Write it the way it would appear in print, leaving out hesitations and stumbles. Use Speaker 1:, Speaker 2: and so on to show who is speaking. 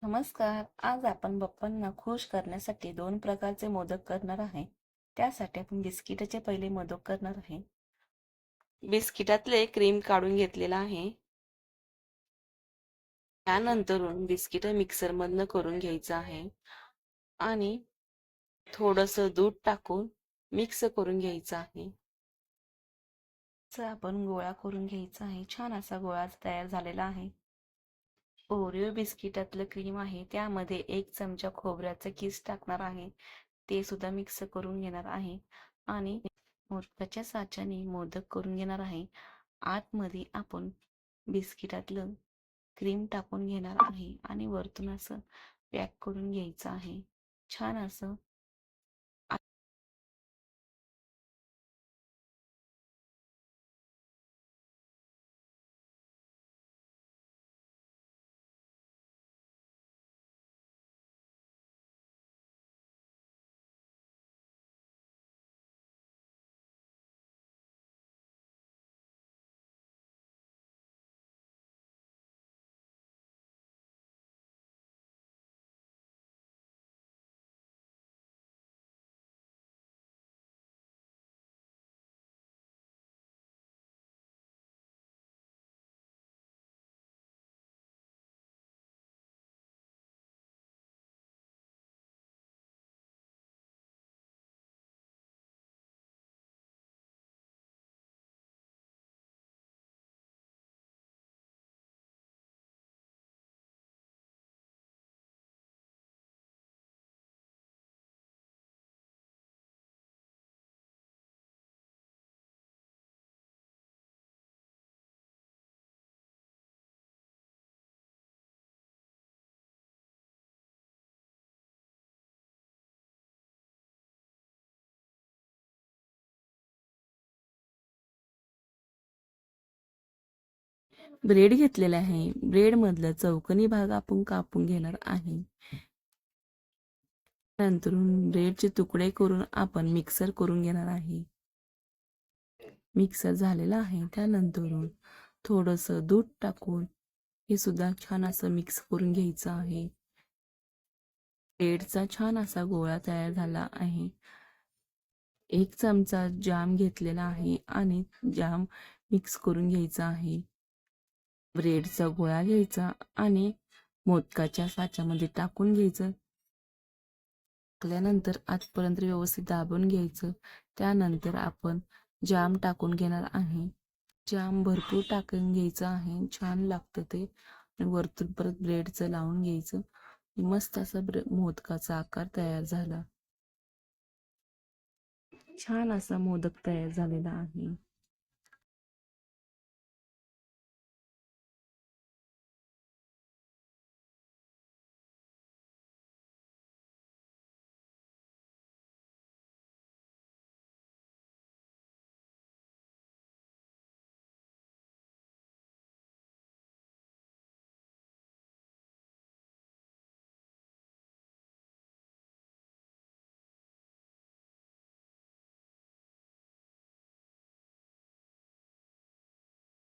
Speaker 1: नमस्कार. आज आपण बाप्पांना खुश करण्यासाठी दोन प्रकारचे मोदक करणार आहे. त्यासाठी आपण बिस्किटाचे पहिले मोदक करणार आहे. बिस्किटातले क्रीम काढून घेतलेला आहे. त्यानंतरून बिस्किट मिक्सर मधनं करून घ्यायचं आहे आणि थोडंसं दूध टाकून मिक्स करून घ्यायचं आहे. आपण गोळा करून घ्यायचा आहे. छान असा गोळा तयार झालेला आहे. ओरिओ बिस्किटातलं क्रीम आहे त्यामध्ये 1 चमचा खोबऱ्याचा किस टाकणार आहे. ते सुद्धा मिक्स करून घेणार आहे आणि मोदकाच्या साच्याने मोदक करून घेणार आहे. आतमध्ये आपण बिस्किटातलं क्रीम टाकून घेणार आहे आणि वरतून असं पॅक करून घ्यायचं आहे. छान असं ब्रेड घेतलेला आहे. ब्रेड मधला चौकोनी भाग आपण कापून घेणार आहे. नंतर ब्रेडचे तुकडे करून आपण मिक्सर करून घेणार आहे. मिक्सर झालेला आहे. त्यानंतर थोडंसं दूध टाकून हे सुद्धा छान असं मिक्स करून घ्यायचं आहे. ब्रेडचा छान असा गोळा तयार झाला आहे. 1 चमचा जाम घेतलेला आहे आणि जाम मिक्स करून घ्यायचा आहे. ब्रेडचा गोळा घ्यायचा आणि मोदकाच्या साच्यामध्ये टाकून घ्यायचं. टाकल्यानंतर आतपर्यंत व्यवस्थित दाबून घ्यायचं. त्यानंतर आपण जाम टाकून घेणार आहे. जाम भरपूर टाकून घ्यायचं आहे. छान लागतं ते. आणि वरतून परत ब्रेडचं लावून घ्यायचं. मस्त असा मोदकाचा आकार तयार झाला. छान असा मोदक तयार झालेला आहे.